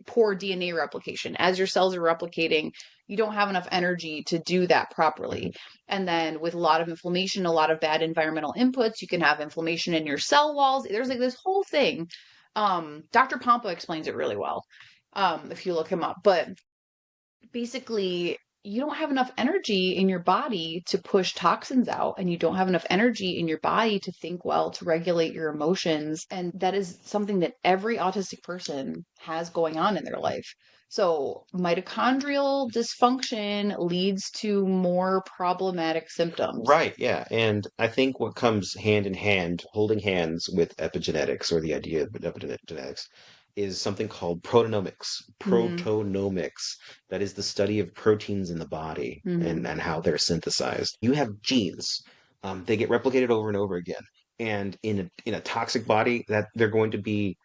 poor DNA replication, as your cells are replicating, you don't have enough energy to do that properly. And then with a lot of inflammation, a lot of bad environmental inputs, you can have inflammation in your cell walls. There's like this whole thing. Dr. Pompa explains it really well, if you look him up. But basically, you don't have enough energy in your body to push toxins out, and you don't have enough energy in your body to think well, to regulate your emotions. And that is something that every autistic person has going on in their life. So, mitochondrial dysfunction leads to more problematic symptoms. Right, yeah. And I think what comes hand in hand, holding hands with epigenetics or the idea of epigenetics, is something called proteomics. Mm-hmm. Proteomics, that is the study of proteins in the body Mm-hmm. and how they're synthesized. You have genes. They get replicated over and over again. And in a toxic body, that they're going to be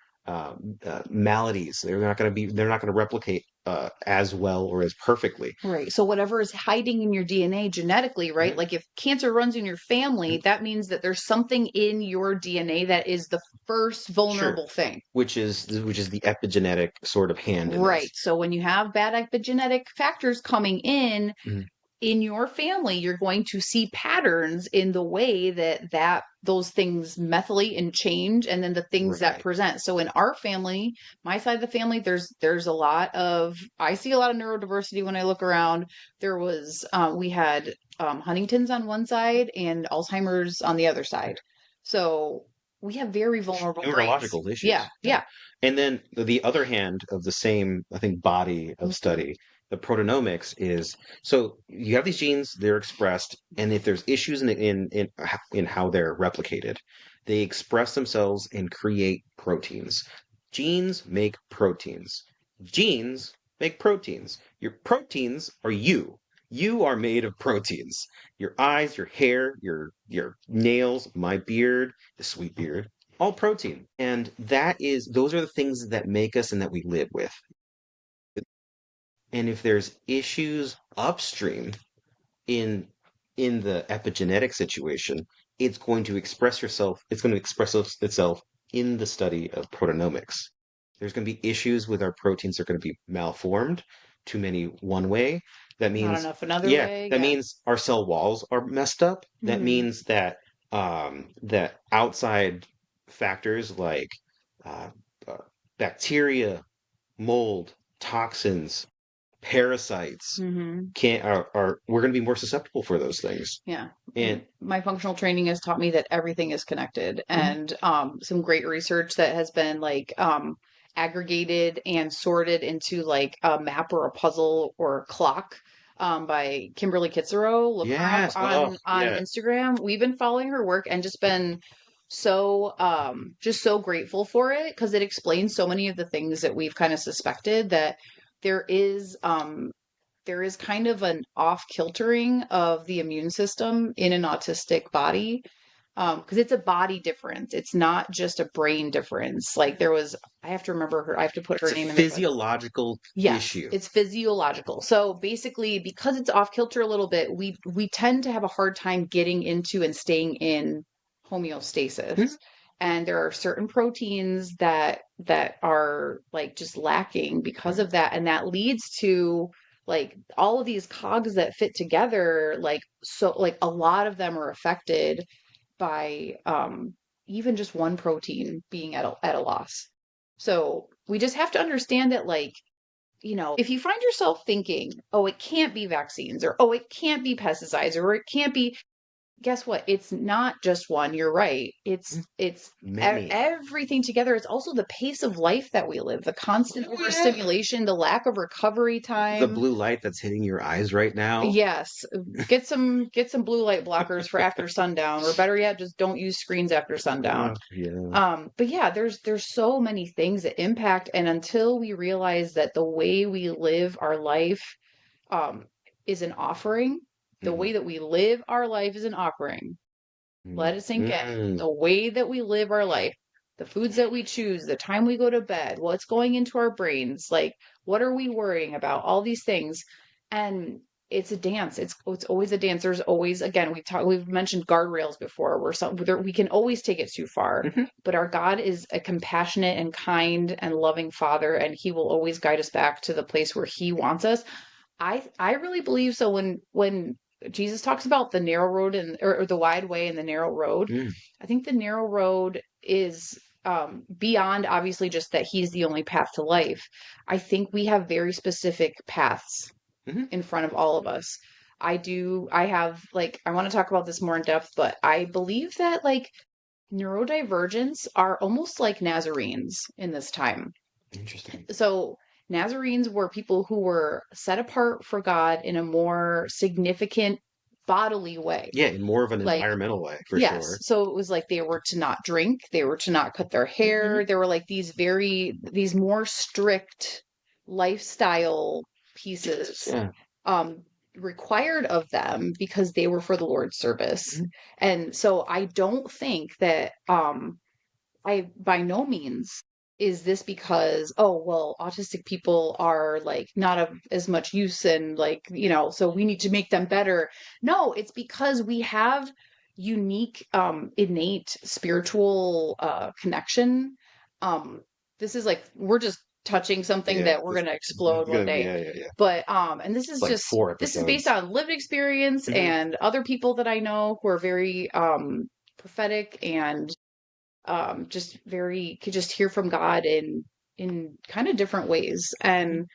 maladies. They're not going to replicate as well or as perfectly. Right. So whatever is hiding in your DNA genetically, right? Mhm. Like if cancer runs in your family, that means that there's something in your DNA that is the first Sure. vulnerable thing. Which is the epigenetic sort of hand in Right. this. So when you have bad epigenetic factors coming Mhm. in your family, you're going to see patterns in the way that those things methylate and change, and then the things that Right. present. So in our family, my side of the family, there's a lot of I see a lot of neurodiversity when I look around. There was we had Huntington's on one side and Alzheimer's on the other side. So we have very vulnerable brains. Neurological Yeah, issues. Yeah. yeah. And then the other hand of the same, I think, body of Mhm. study, the proteomics is so you have these genes, they're expressed, and if there's issues in how they're replicated, they express themselves and create proteins. Genes make proteins. Genes make proteins. Your proteins are you. You are made of proteins. Your eyes, your hair, your nails, my beard, the sweet beard, all protein. And those are the things that make us and that we live with. And if there's issues upstream in in the epigenetic situation, it's going to express itself in the study of proteomics. There's going to be issues with our proteins. They're going to be malformed, too many one way. That Not means, enough another yeah, way. that Yeah. means our cell walls are messed up. That Hmm. means that outside factors like uh, uh, bacteria, mold, toxins, parasites Hmm. can are we're going to be more susceptible for those things. Yeah. And And my functional training has taught me that everything is connected, Mhm. and some great research that has been like aggregated and sorted into like a map or a puzzle or a clock by Kimberly Kitzero. Look her up Yes, oh on yeah, Instagram. We've been following her work and just so grateful for it because it explains so many of the things that we've kind of suspected that there is there is kind of an off kiltering of the immune system in an autistic body. Because it's a body difference. It's not just a brain difference. Like I have to remember her. I have to put her It's a name in there. But physiological yes, issue. it's physiological. So basically, because it's off kilter a little bit, we tend to have a hard time getting into and staying in homeostasis. Mhm. And there are certain proteins that are like just lacking because of that, and that leads to like all of these cogs that fit together. Like so, like a lot of them are affected by even just one protein being at a loss. So we just have to understand that, like, if you find yourself thinking, oh, it can't be vaccines, or oh, it can't be pesticides, or it can't be, guess what? It's not just one. You're right. Mm, It's Many. everything together. It's also the pace of life that we live, the constant Oh, yeah. overstimulation, the lack of recovery The time. blue light that's hitting your eyes right now. Yes, get some blue light blockers for after sundown, or better yet, just don't use screens after sundown. Yeah. But yeah, there's so many things that impact, and until we realize that the way we live our life um is an offering, the Mm, way that we live our life is an offering. mm, Let it sink in. mm, The way that we live our life, the foods that we choose, the time we go to bed, what's going into our brains, like what are we worrying about, all these things. And it's a dance. It's always a dance. There's always, again, we've mentioned guardrails before, we can always take it too far. mhm, But our God is a compassionate and kind and loving Father, and He will always guide us back to the place where He wants us. I really believe so. When Jesus talks about the narrow road or the wide way and the narrow road, mm. I think the narrow road is beyond obviously just that He's the only path to life. I think we have very specific paths Mhm. in front of all of us. I have, like, I want to talk about this more in depth, but I believe that, like, neurodivergents are almost like Nazarenes in this time. Interesting. So Nazarenes were people who were set apart for God in a more significant bodily way. Yeah, in more of an Like, environmental way, for yes. sure. So it was like they were to not drink, they were to not cut their Mhm. hair. There were like these more strict lifestyle pieces Yeah. um required of them because they were for the Lord's service. Mhm. And so I don't think that I by no means is this because, oh, well, autistic people are like not of as much use and like, so we need to make them better. No, it's because we have unique, innate spiritual connection. Um, this is like we're just touching something Yeah. that we're This gonna is explode one gonna be, day. yeah, yeah, yeah. But and It's like four this is based episodes. on lived experience Mhm. and other people that I know who are very prophetic and just very could just hear from God in kind of different ways. Mhm. And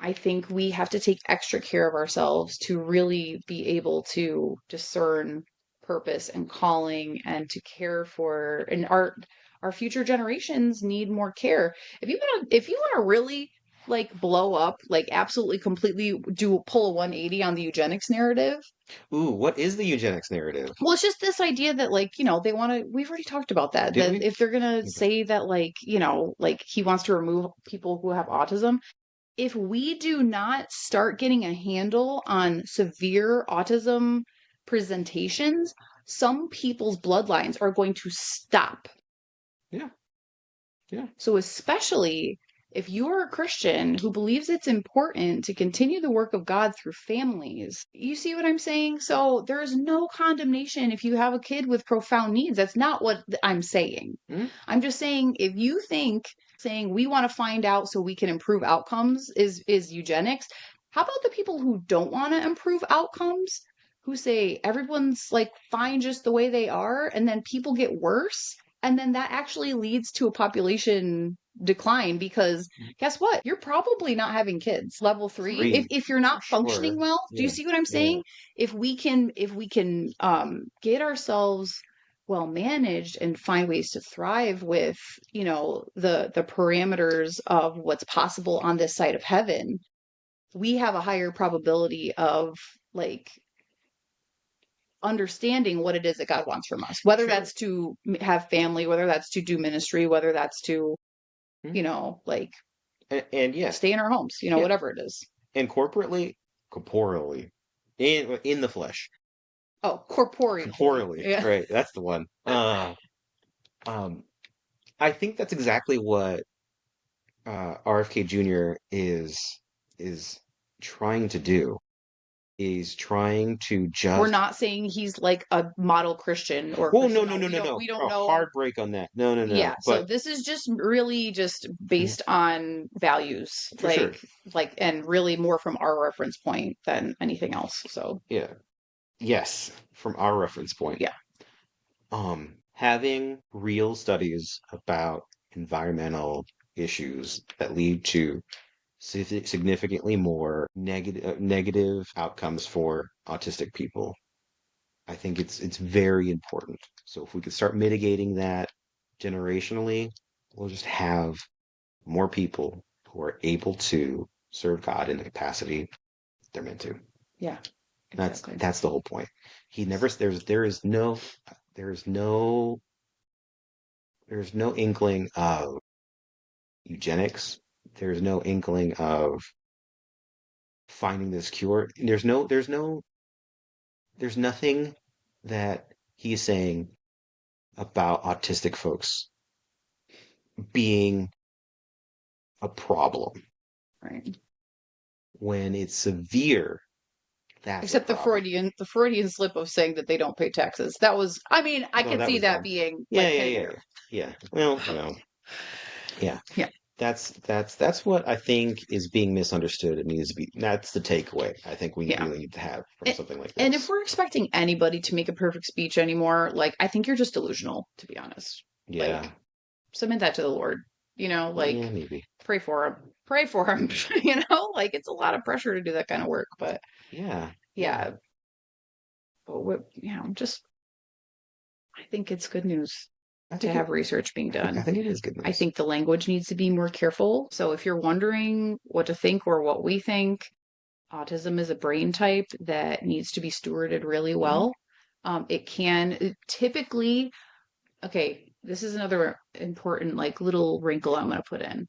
I think we have to take extra care of ourselves to really be able to discern purpose and calling and to care for, and our future generations need more care. If you want to really like blow up, like absolutely completely do pull a 180 on the eugenics narrative. Ooh, what is the eugenics narrative? Well, it's just this idea that, like, they want to, we've already talked about that, Did that we? if they're going to Okay. say that, like, like he wants to remove people who have autism, if we do not start getting a handle on severe autism presentations, some people's bloodlines are going to stop. Yeah. Yeah. So, especially if you're a Christian who believes it's important to continue the work of God through families, you see what I'm saying? So, there is no condemnation if you have a kid with profound needs. That's not what I'm saying. Mhm. I'm just saying if you think saying we want to find out so we can improve outcomes is eugenics, how about the people who don't want to improve outcomes? Who say everyone's like fine just the way they are, and then people get worse, and then that actually leads to a population decline because guess what? You're probably not having kids. Level three. If Three, if you're for not sure. functioning well, do you Yeah. see what I'm Yeah. saying? If we can get ourselves well managed and find ways to thrive with, the parameters of what's possible on this side of heaven, we have a higher probability of like understanding what it is that God wants from us, whether Sure. that's to have family, whether that's to do ministry, whether that's to, Mhm. like And yeah, stay in our homes, yeah. whatever it is. And corporately, corporeally, in the flesh. Oh, corporeally. corporeally, Yeah. right? That's the one. I think that's exactly what RFK Jr. is trying to do. Is trying to We're just. not saying he's like a model Christian or Oh, no, Christian. no, No, no, no, no. we don't A know. hard break on that. No, no, no. Yeah, so But this is just really just based on values, for sure, and really more from our reference point than anything else. So yeah, yes. From our reference point, yeah, having real studies about environmental issues that lead to significantly more negative outcomes for autistic people. I think it's very important. So if we could start mitigating that generationally, we'll just have more people who are able to serve God in the capacity they're meant to. yeah, That's exactly. that's the whole point. He never there is no there's no inkling of eugenics. There's no inkling of finding this cure. There's nothing that he's saying about autistic folks being a problem. Right. When it's severe, that's a Except problem. The Freudian slip of saying that they don't pay taxes. That was, I mean, I Oh, could that see was that dumb. being Yeah, like yeah, hidden yeah, there. yeah. Yeah. Well, yeah. Yeah. That's what I think is being misunderstood. It needs to be. That's the takeaway I think we Yeah. really need to have from And, something like and if this. we're expecting anybody to make a perfect speech anymore, like I think you're just delusional, to be honest. Yeah. Like submit that to the Lord, Yeah, like maybe. pray for him. Pray for him, Yeah. like it's a lot of pressure to do that kind of work, but Yeah. Yeah. yeah, but just I think it's good news I to think have it research being I done. think it is good I news. think the language needs to be more careful. So if you're wondering what to think or what we think, autism is a brain type that needs to be stewarded really Hmm. well. It can typically, okay, this is another important like little wrinkle I'm going to put in.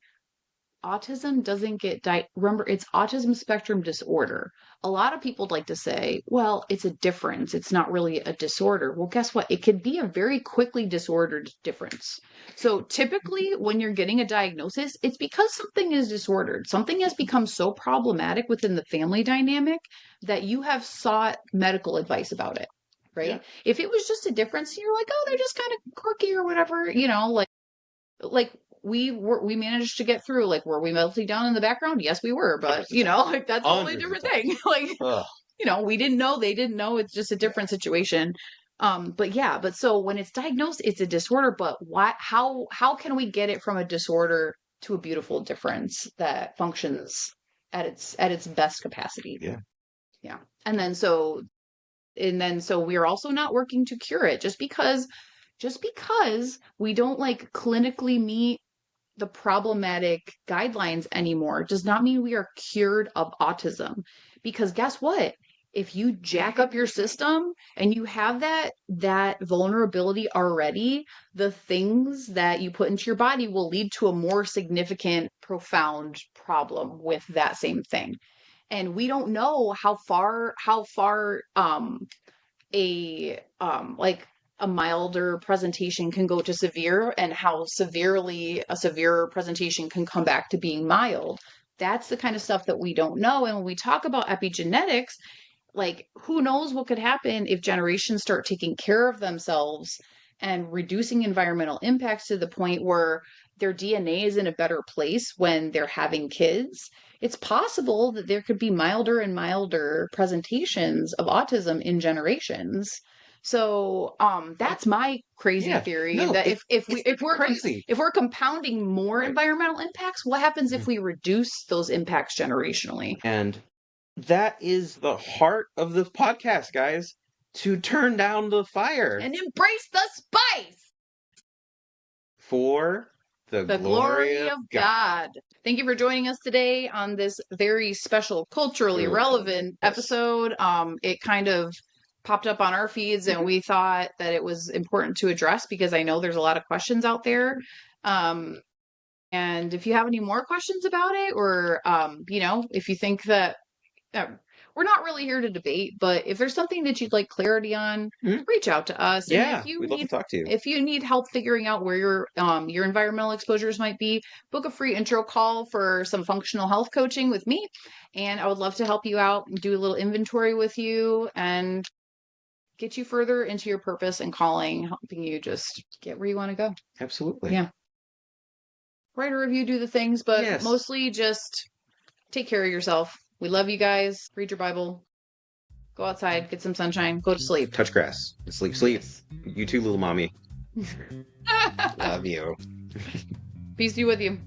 Autism doesn't get remember, it's autism spectrum disorder. A lot of people like to say, well, it's a difference, it's not really a disorder. Well, guess what, it can be a very quickly disordered difference. So typically when you're getting a diagnosis, it's because something is disordered, something has become so problematic within the family dynamic that you have sought medical advice about it, Yeah. right? If it was just a difference, you're like, oh, they're just kind of quirky or whatever, like we managed to get through. Like, were we melting down in the background? Yes, we were, but 100%. like that's a totally Hundreds of different times. thing. Like, Ugh. we didn't know, they didn't know, it's just a Yeah. different situation. But yeah, but so when it's diagnosed, it's a disorder, but why, how can we get it from a disorder to a beautiful difference that functions at its best capacity? Yeah. Yeah. And then so we are also not working to cure it just because we don't like clinically meet the problematic guidelines anymore does not mean we are cured of autism. Because guess what? If you jack up your system and you have that vulnerability already, the things that you put into your body will lead to a more significant, profound problem with that same thing. And we don't know how far a like a milder presentation can go to severe, and how severely a severe presentation can come back to being mild. That's the kind of stuff that we don't know. And when we talk about epigenetics, like who knows what could happen if generations start taking care of themselves and reducing environmental impacts to the point where their DNA is in a better place when they're having kids. It's possible that there could be milder and milder presentations of autism in generations. So that's my crazy Yeah. theory, No, that it's crazy. if we're compounding more Right. environmental impacts, what happens if Mhm. we reduce those impacts generationally? And that is the heart of the podcast, guys. To turn down the fire And embrace the spice, for the the glory glory of of God. God. Thank you for joining us today on this very special, culturally Truly. relevant Yes. episode. It kind of popped up on our feeds, and Mhm. we thought that it was important to address because I know there's a lot of questions out there. Um, and if you have any more questions about it, or if you think that, uh, we're not really here to debate, but if there's something that you'd like clarity on, Mhm. reach out to us. And Yeah, we'd love to talk to you. if you need help figuring out where your environmental exposures might be, book a free intro call for some functional health coaching with me, and I would love to help you out and do a little inventory with you and get you further into your purpose and calling, helping you just get where you want to go. Absolutely. Yeah. Write a review, do the things, but Yes. mostly just take care of yourself. We love you guys. Read your Bible. Go outside, get some sunshine, go to sleep. Touch grass. Sleep, sleep. Yes. You too, little mommy. Love you. Peace be with you.